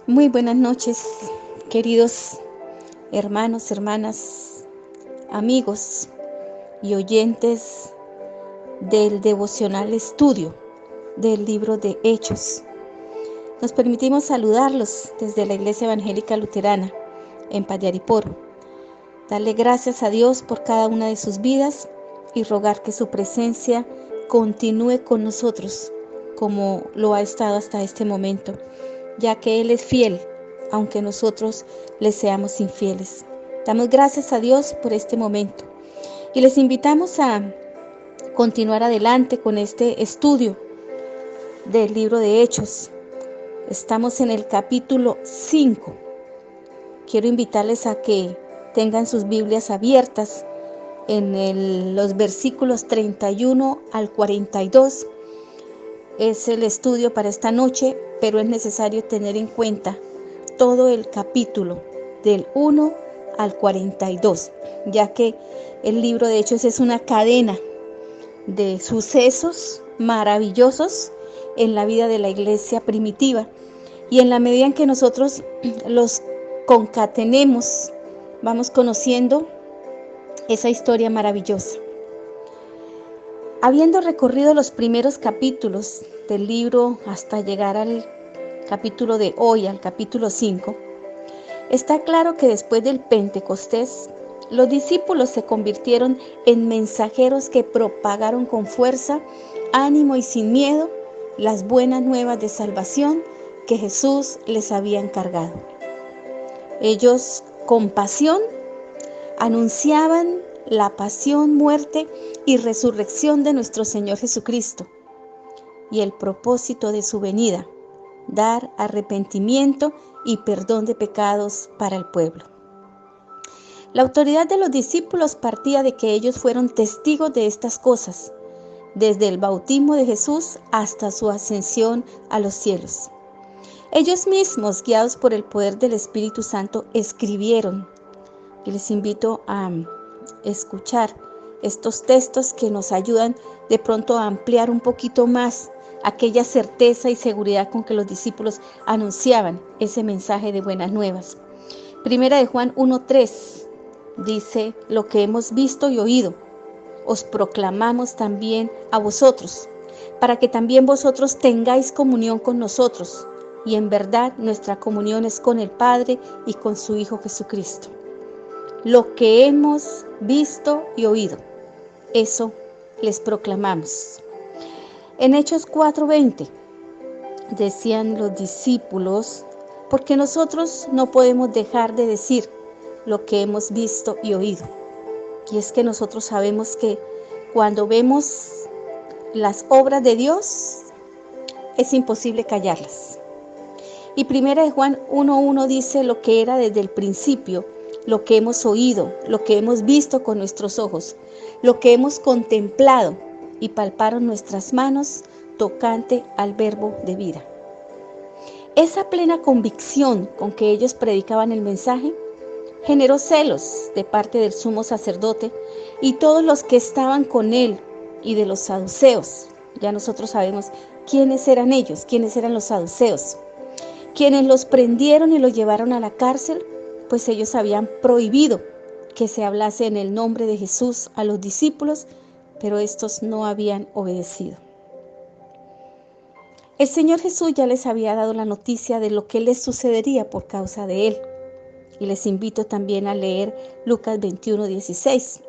Muy buenas noches, queridos hermanos, hermanas, amigos y oyentes del devocional estudio del libro de Hechos. Nos permitimos saludarlos desde la Iglesia Evangélica Luterana en Payariporo. Darle gracias a Dios por cada una de sus vidas y rogar que su presencia continúe con nosotros como lo ha estado hasta este momento, ya que Él es fiel, aunque nosotros le seamos infieles. Damos gracias a Dios por este momento y les invitamos a continuar adelante con este estudio del libro de Hechos. Estamos en el capítulo 5. Quiero invitarles a que tengan sus Biblias abiertas en los versículos 31 al 42. Es el estudio para esta noche, pero es necesario tener en cuenta todo el capítulo del 1 al 42, ya que el libro de Hechos es una cadena de sucesos maravillosos en la vida de la iglesia primitiva, y en la medida en que nosotros los concatenemos, vamos conociendo esa historia maravillosa. Habiendo recorrido los primeros capítulos del libro hasta llegar al capítulo de hoy, al capítulo 5, está claro que después del Pentecostés, los discípulos se convirtieron en mensajeros que propagaron con fuerza, ánimo y sin miedo las buenas nuevas de salvación que Jesús les había encargado. Ellos, con pasión, anunciaban la pasión, muerte y resurrección de nuestro Señor Jesucristo y el propósito de su venida: dar arrepentimiento y perdón de pecados para el pueblo. La autoridad de los discípulos partía de que ellos fueron testigos de estas cosas, desde el bautismo de Jesús hasta su ascensión a los cielos. Ellos mismos, guiados por el poder del Espíritu Santo, escribieron, y les invito a escuchar estos textos que nos ayudan de pronto a ampliar un poquito más aquella certeza y seguridad con que los discípulos anunciaban ese mensaje de buenas nuevas. Primera de Juan 1:3 dice: lo que hemos visto y oído, os proclamamos también a vosotros, para que también vosotros tengáis comunión con nosotros, y en verdad nuestra comunión es con el Padre y con su Hijo Jesucristo. Lo que hemos visto y oído, eso les proclamamos. En Hechos 4:20 decían los discípulos: porque nosotros no podemos dejar de decir lo que hemos visto y oído. Y es que nosotros sabemos que cuando vemos las obras de Dios, es imposible callarlas. Y Primera de Juan 1:1 dice: lo que era desde el principio, lo que hemos oído, lo que hemos visto con nuestros ojos, lo que hemos contemplado y palparon nuestras manos tocante al verbo de vida. Esa plena convicción con que ellos predicaban el mensaje generó celos de parte del sumo sacerdote y todos los que estaban con él, y de los saduceos. Ya nosotros sabemos quiénes eran ellos, quiénes eran los saduceos, quienes los prendieron y los llevaron a la cárcel, pues ellos habían prohibido que se hablase en el nombre de Jesús a los discípulos, pero estos no habían obedecido. El Señor Jesús ya les había dado la noticia de lo que les sucedería por causa de Él. Y les invito también a leer Lucas 21:16.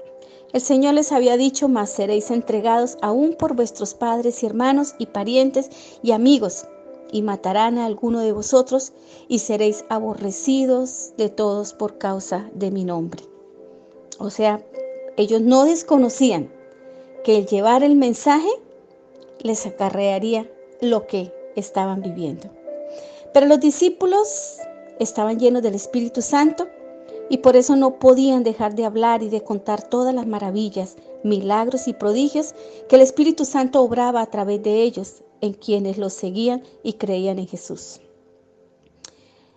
El Señor les había dicho: mas seréis entregados aún por vuestros padres y hermanos y parientes y amigos, y matarán a alguno de vosotros, y seréis aborrecidos de todos por causa de mi nombre. O sea, ellos no desconocían que el llevar el mensaje les acarrearía lo que estaban viviendo. Pero los discípulos estaban llenos del Espíritu Santo y por eso no podían dejar de hablar y de contar todas las maravillas, milagros y prodigios que el Espíritu Santo obraba a través de ellos, en quienes los seguían y creían en Jesús.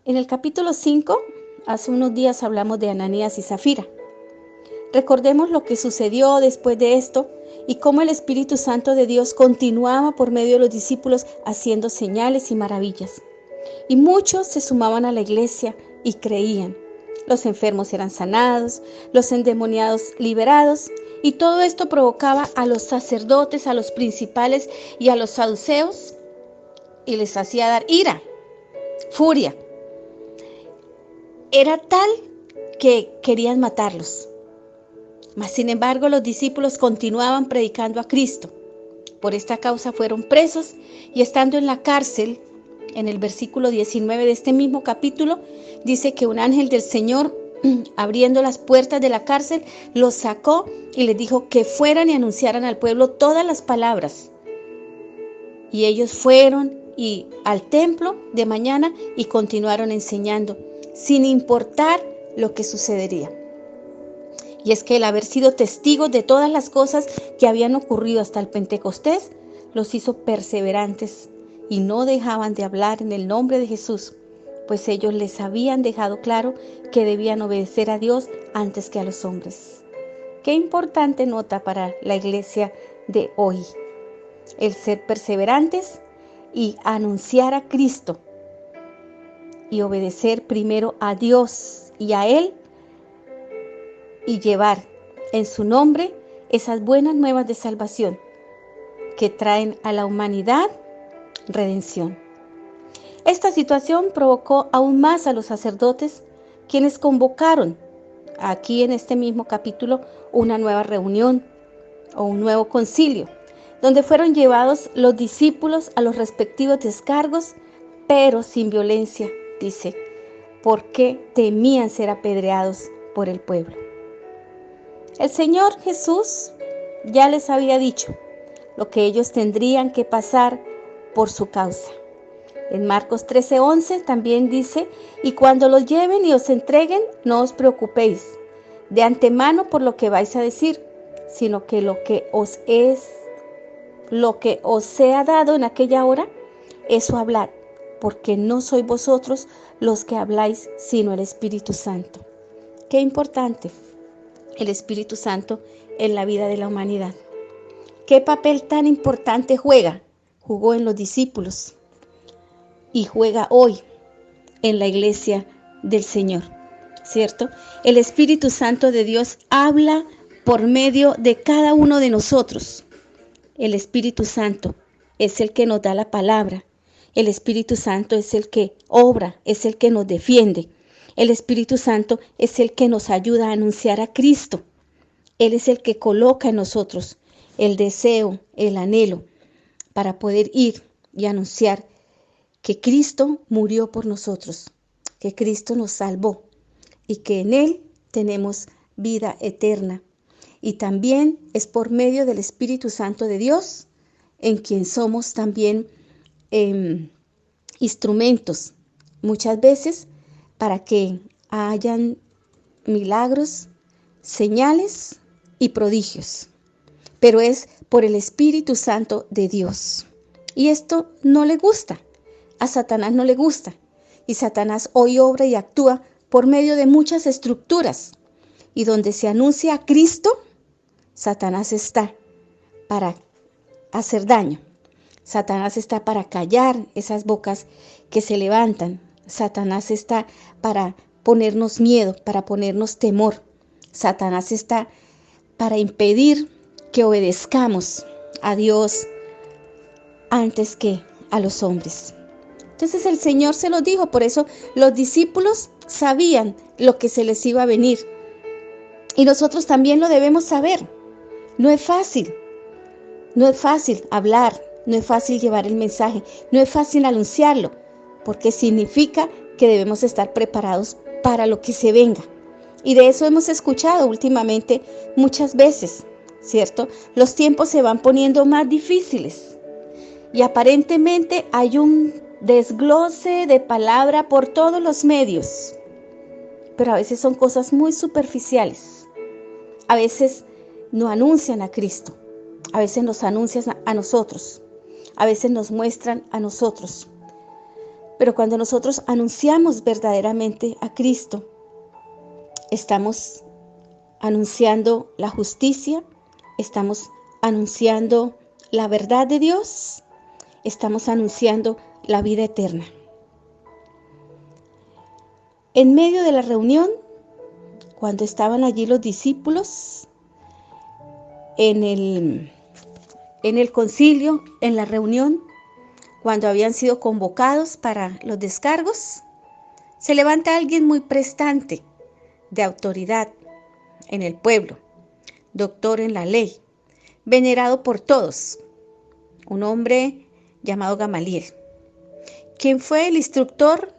En el capítulo 5, hace unos días hablamos de Ananías y Zafira. Recordemos lo que sucedió después de esto y cómo el Espíritu Santo de Dios continuaba por medio de los discípulos haciendo señales y maravillas. y muchos se sumaban a la iglesia y creían. Los enfermos eran sanados, los endemoniados liberados, y todo esto provocaba a los sacerdotes, a los principales y a los saduceos, y les hacía dar ira, furia. Era tal que querían matarlos. Mas, sin embargo, los discípulos continuaban predicando a Cristo. Por esta causa fueron presos y, estando en la cárcel, en el versículo 19 de este mismo capítulo, dice que un ángel del Señor, abriendo las puertas de la cárcel, los sacó y les dijo que fueran y anunciaran al pueblo todas las palabras. Y ellos fueron al templo de mañana y continuaron enseñando, sin importar lo que sucedería. Y es que el haber sido testigos de todas las cosas que habían ocurrido hasta el Pentecostés los hizo perseverantes y no dejaban de hablar en el nombre de Jesús, pues ellos les habían dejado claro que debían obedecer a Dios antes que a los hombres. Qué importante nota para la iglesia de hoy, el ser perseverantes y anunciar a Cristo y obedecer primero a Dios y a Él, y llevar en su nombre esas buenas nuevas de salvación que traen a la humanidad redención. Esta situación provocó aún más a los sacerdotes, quienes convocaron aquí en este mismo capítulo una nueva reunión o un nuevo concilio, donde fueron llevados los discípulos a los respectivos descargos, pero sin violencia, dice, porque temían ser apedreados por el pueblo. El Señor Jesús ya les había dicho lo que ellos tendrían que pasar por su causa. En Marcos 13:11 también dice, y cuando los lleven y os entreguen, no os preocupéis de antemano por lo que vais a decir, sino que lo que os sea dado en aquella hora, eso hablad, porque no sois vosotros los que habláis, sino el Espíritu Santo. Qué importante el Espíritu Santo en la vida de la humanidad. ¿Qué papel tan importante jugó en los discípulos y juega hoy en la iglesia del Señor? ¿Cierto? El Espíritu Santo de Dios habla por medio de cada uno de nosotros. El Espíritu Santo es el que nos da la palabra. El Espíritu Santo es el que obra, es el que nos defiende. El Espíritu Santo es el que nos ayuda a anunciar a Cristo. Él es el que coloca en nosotros el deseo, el anhelo para poder ir y anunciar que Cristo murió por nosotros, que Cristo nos salvó y que en Él tenemos vida eterna. Y también es por medio del Espíritu Santo de Dios en quien somos también instrumentos, muchas veces para que hayan milagros, señales y prodigios. Pero es por el Espíritu Santo de Dios. Y esto no le gusta, a Satanás no le gusta. Y Satanás hoy obra y actúa por medio de muchas estructuras. Y donde se anuncia a Cristo, Satanás está para hacer daño. Satanás está para callar esas bocas que se levantan. Satanás está para ponernos miedo, para ponernos temor. Satanás está para impedir que obedezcamos a Dios antes que a los hombres. Entonces el Señor se los dijo, por eso los discípulos sabían lo que se les iba a venir. Y nosotros también lo debemos saber. No es fácil hablar, no es fácil llevar el mensaje, no es fácil anunciarlo, porque significa que debemos estar preparados para lo que se venga. Y de eso hemos escuchado últimamente muchas veces, ¿cierto? Los tiempos se van poniendo más difíciles y aparentemente hay un desglose de palabra por todos los medios, pero a veces son cosas muy superficiales. A veces no anuncian a Cristo, a veces nos anuncian a nosotros, a veces nos muestran a nosotros. Pero cuando nosotros anunciamos verdaderamente a Cristo, estamos anunciando la justicia, estamos anunciando la verdad de Dios, estamos anunciando la vida eterna. En medio de la reunión, cuando estaban allí los discípulos, en el concilio, en la reunión, cuando habían sido convocados para los descargos, se levanta alguien muy prestante, de autoridad en el pueblo, doctor en la ley, venerado por todos, un hombre llamado Gamaliel, quien fue el instructor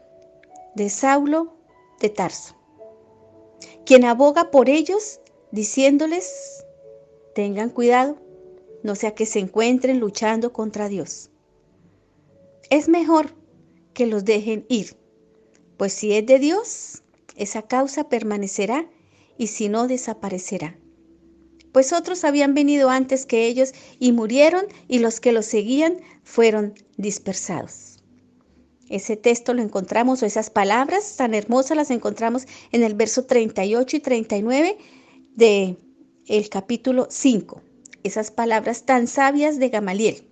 de Saulo de Tarso, quien aboga por ellos diciéndoles: tengan cuidado, no sea que se encuentren luchando contra Dios. Es mejor que los dejen ir, pues si es de Dios, esa causa permanecerá, y si no, desaparecerá. Pues otros habían venido antes que ellos y murieron, y los que los seguían fueron dispersados. Ese texto lo encontramos, o esas palabras tan hermosas las encontramos en el verso 38 y 39 del capítulo 5. Esas palabras tan sabias de Gamaliel,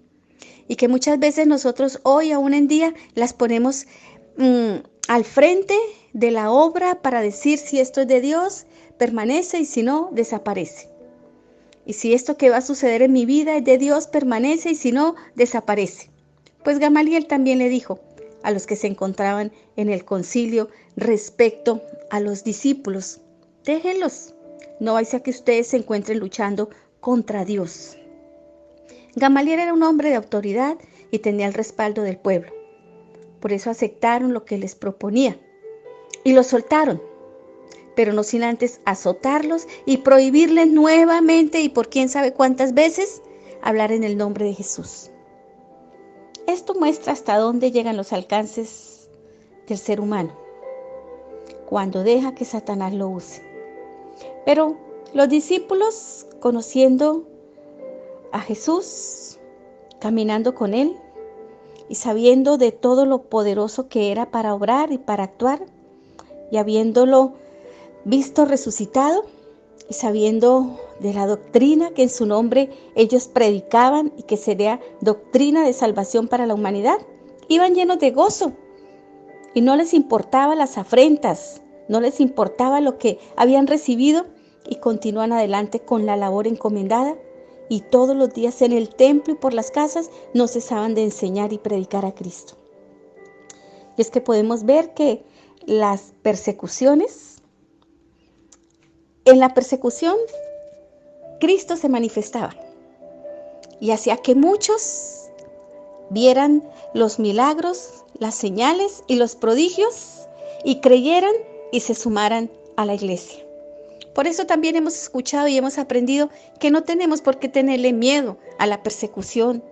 y que muchas veces nosotros hoy, aún en día, las ponemos al frente de la obra para decir si esto es de Dios, permanece, y si no, desaparece. Y si esto que va a suceder en mi vida es de Dios, permanece, y si no, desaparece. Pues Gamaliel también le dijo a los que se encontraban en el concilio respecto a los discípulos: déjenlos, no vaya a que ustedes se encuentren luchando contra Dios. Gamaliel era un hombre de autoridad y tenía el respaldo del pueblo. Por eso aceptaron lo que les proponía y los soltaron, pero no sin antes azotarlos y prohibirles nuevamente, y por quién sabe cuántas veces, hablar en el nombre de Jesús. Esto muestra hasta dónde llegan los alcances del ser humano cuando deja que Satanás lo use. Pero los discípulos, conociendo a Jesús, caminando con él y sabiendo de todo lo poderoso que era para obrar y para actuar, y habiéndolo visto resucitado, y sabiendo de la doctrina que en su nombre ellos predicaban y que sería doctrina de salvación para la humanidad, iban llenos de gozo y no les importaba las afrentas, no les importaba lo que habían recibido, y continúan adelante con la labor encomendada, y todos los días en el templo y por las casas no cesaban de enseñar y predicar a Cristo. Y es que podemos ver que las persecuciones, en la persecución Cristo se manifestaba y hacía que muchos vieran los milagros, las señales y los prodigios, y creyeran y se sumaran a la iglesia. Por eso también hemos escuchado y hemos aprendido que no tenemos por qué tenerle miedo a la persecución,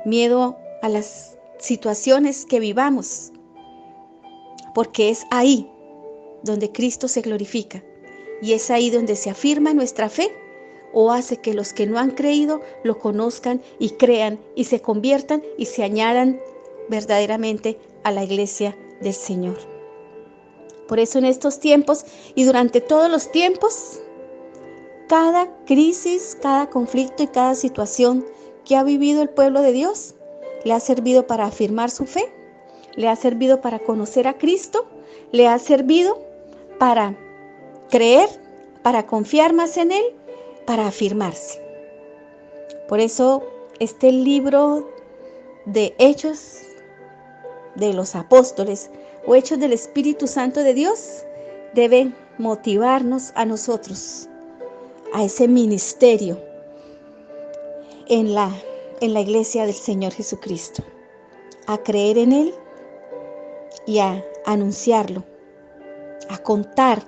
miedo a las situaciones que vivamos, porque es ahí donde Cristo se glorifica, y es ahí donde se afirma nuestra fe, o hace que los que no han creído lo conozcan y crean y se conviertan y se añadan verdaderamente a la iglesia del Señor. Por eso en estos tiempos y durante todos los tiempos, cada crisis, cada conflicto y cada situación que ha vivido el pueblo de Dios le ha servido para afirmar su fe, le ha servido para conocer a Cristo, le ha servido para creer, para confiar más en Él, para afirmarse. Por eso este libro de Hechos de los Apóstoles o Hechos del Espíritu Santo de Dios debe motivarnos a nosotros a ese ministerio en la iglesia del Señor Jesucristo, a creer en Él y a anunciarlo, a contar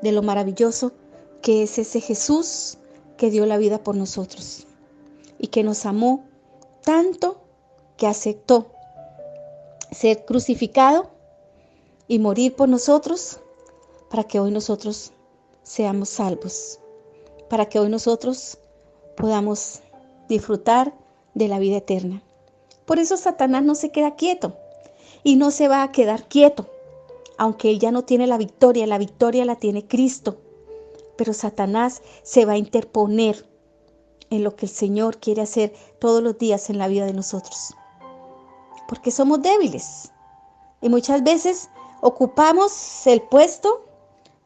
de lo maravilloso que es ese Jesús que dio la vida por nosotros y que nos amó tanto que aceptó ser crucificado y morir por nosotros para que hoy nosotros seamos salvos, para que hoy nosotros podamos disfrutar de la vida eterna. Por eso Satanás no se queda quieto y no se va a quedar quieto, aunque él ya no tiene la victoria la tiene Cristo. Pero Satanás se va a interponer en lo que el Señor quiere hacer todos los días en la vida de nosotros. Porque somos débiles y muchas veces ocupamos el puesto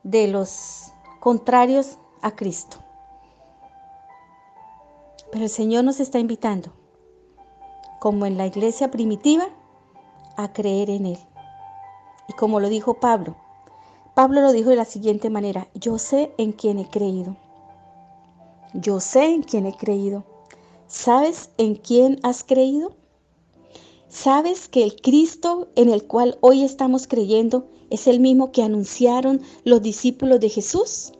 de los contrarios a Cristo. Pero el Señor nos está invitando, como en la iglesia primitiva, a creer en Él. Y como lo dijo Pablo lo dijo de la siguiente manera: yo sé en quién he creído. Yo sé en quién he creído. ¿Sabes en quién has creído? ¿Sabes que el Cristo en el cual hoy estamos creyendo es el mismo que anunciaron los discípulos de Jesús?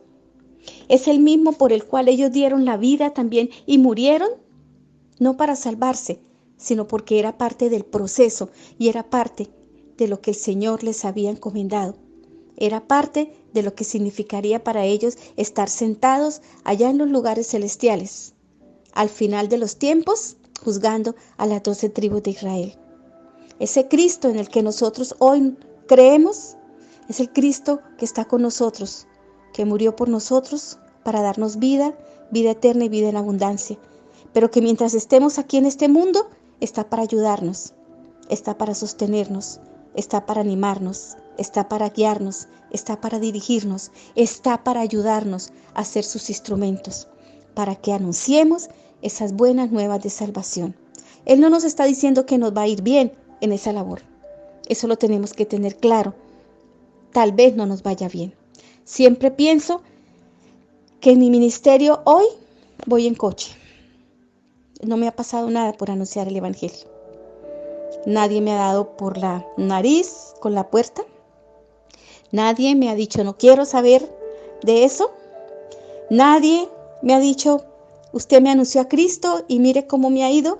¿Es el mismo por el cual ellos dieron la vida también y murieron? No para salvarse, sino porque era parte del proceso y era parte de lo que el Señor les había encomendado. Era parte de lo que significaría para ellos estar sentados allá en los lugares celestiales, al final de los tiempos, juzgando a las 12 tribus de Israel. Ese Cristo en el que nosotros hoy creemos es el Cristo que está con nosotros, que murió por nosotros para darnos vida, vida eterna y vida en abundancia. Pero que mientras estemos aquí en este mundo, está para ayudarnos, está para sostenernos, está para animarnos, está para guiarnos, está para dirigirnos, está para ayudarnos a ser sus instrumentos, para que anunciemos esas buenas nuevas de salvación. Él no nos está diciendo que nos va a ir bien en esa labor. Eso lo tenemos que tener claro. Tal vez no nos vaya bien. Siempre pienso que en mi ministerio hoy voy en coche. No me ha pasado nada por anunciar el Evangelio. Nadie me ha dado por la nariz con la puerta. Nadie me ha dicho, no quiero saber de eso. Nadie me ha dicho, usted me anunció a Cristo y mire cómo me ha ido.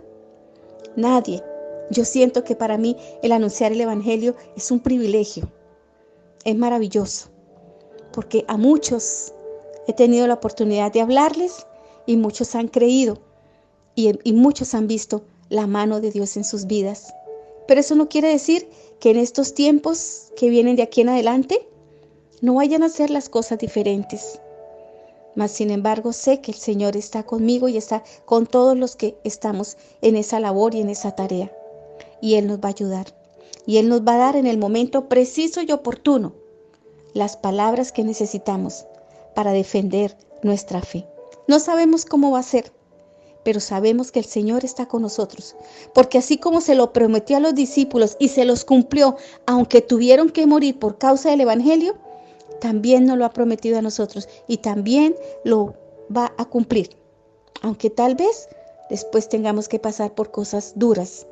Nadie. Yo siento que para mí el anunciar el Evangelio es un privilegio. Es maravilloso. Porque a muchos he tenido la oportunidad de hablarles y muchos han creído y muchos han visto la mano de Dios en sus vidas. Pero eso no quiere decir que en estos tiempos que vienen de aquí en adelante no vayan a hacer las cosas diferentes. Mas sin embargo sé que el Señor está conmigo y está con todos los que estamos en esa labor y en esa tarea. Y Él nos va a ayudar. Y Él nos va a dar en el momento preciso y oportuno las palabras que necesitamos para defender nuestra fe. No sabemos cómo va a ser, pero sabemos que el Señor está con nosotros. Porque así como se lo prometió a los discípulos y se los cumplió, aunque tuvieron que morir por causa del Evangelio, también nos lo ha prometido a nosotros y también lo va a cumplir. Aunque tal vez después tengamos que pasar por cosas duras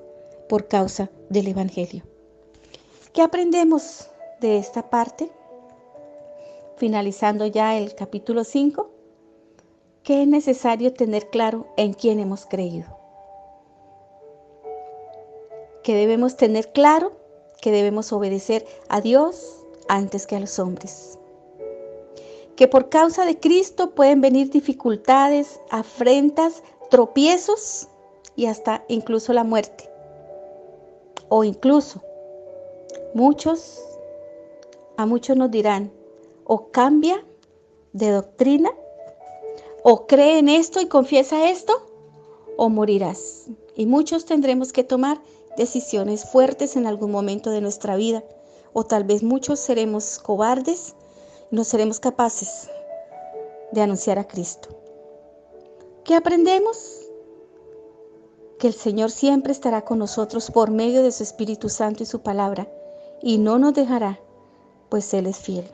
por causa del Evangelio. ¿Qué aprendemos de esta parte? Finalizando ya el capítulo 5, que es necesario tener claro en quién hemos creído. Que debemos tener claro que debemos obedecer a Dios antes que a los hombres. Que por causa de Cristo pueden venir dificultades, afrentas, tropiezos y hasta incluso la muerte. O incluso a muchos nos dirán, o cambia de doctrina, o cree en esto y confiesa esto, o morirás. Y muchos tendremos que tomar decisiones fuertes en algún momento de nuestra vida, o tal vez muchos seremos cobardes, no seremos capaces de anunciar a Cristo. ¿Qué aprendemos? Que el Señor siempre estará con nosotros por medio de su Espíritu Santo y su palabra, y no nos dejará, pues Él es fiel.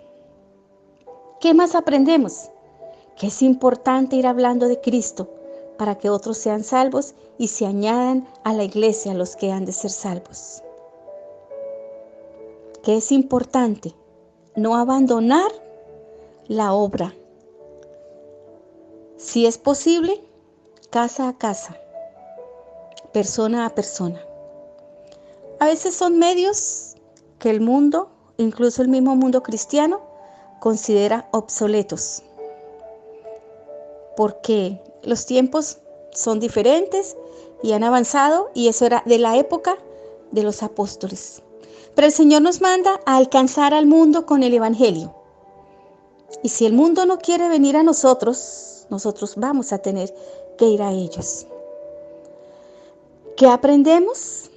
¿Qué más aprendemos? Que es importante ir hablando de Cristo para que otros sean salvos y se añadan a la iglesia los que han de ser salvos. Que es importante no abandonar la obra. Si es posible, casa a casa, persona a persona. A veces son medios que el mundo, incluso el mismo mundo cristiano, considera obsoletos. Porque los tiempos son diferentes y han avanzado, y eso era de la época de los apóstoles. Pero el Señor nos manda a alcanzar al mundo con el Evangelio. Y si el mundo no quiere venir a nosotros, nosotros vamos a tener que ir a ellos. ¿Qué aprendemos?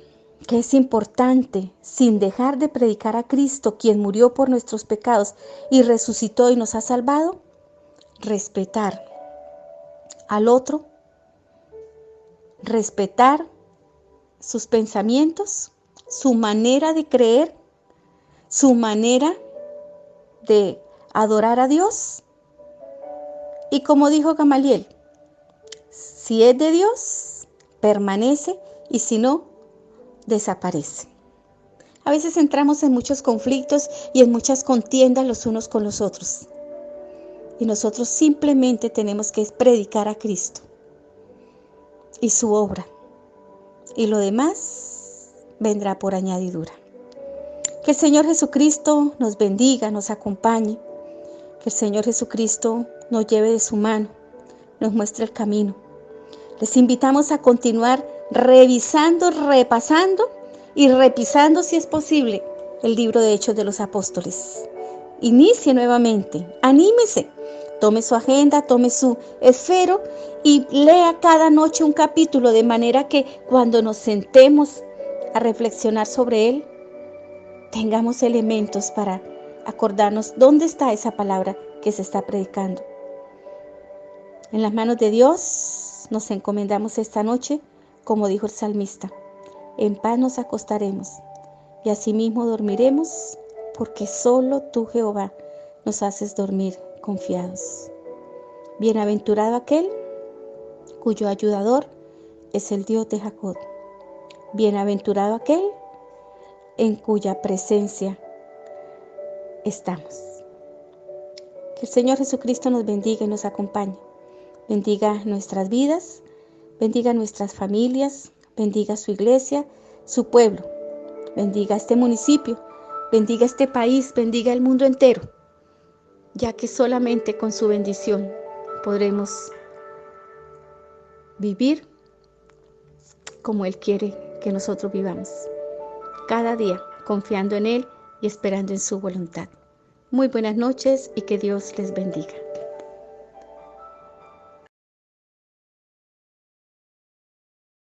que es importante, sin dejar de predicar a Cristo, quien murió por nuestros pecados y resucitó y nos ha salvado, respetar al otro, respetar sus pensamientos, su manera de creer, su manera de adorar a Dios. Y como dijo Gamaliel, si es de Dios, permanece, y si no, desaparece. A veces entramos en muchos conflictos y en muchas contiendas los unos con los otros. Y nosotros simplemente tenemos que predicar a Cristo y su obra. Y lo demás vendrá por añadidura. Que el Señor Jesucristo nos bendiga, nos acompañe. Que el Señor Jesucristo nos lleve de su mano, nos muestre el camino. Les invitamos a continuar revisando, repasando y repisando, si es posible, el libro de Hechos de los Apóstoles. Inicie nuevamente, anímese, tome su agenda, tome su esfero y lea cada noche un capítulo, de manera que cuando nos sentemos a reflexionar sobre él, tengamos elementos para acordarnos dónde está esa palabra que se está predicando. En las manos de Dios nos encomendamos esta noche, como dijo el salmista: en paz nos acostaremos y asimismo dormiremos, porque solo tú, Jehová, nos haces dormir confiados. Bienaventurado aquel cuyo ayudador es el Dios de Jacob. Bienaventurado aquel en cuya presencia estamos. Que el Señor Jesucristo nos bendiga y nos acompañe. Bendiga nuestras vidas, bendiga nuestras familias, bendiga su iglesia, su pueblo, bendiga este municipio, bendiga este país, bendiga el mundo entero, ya que solamente con su bendición podremos vivir como Él quiere que nosotros vivamos, cada día confiando en Él y esperando en su voluntad. Muy buenas noches y que Dios les bendiga.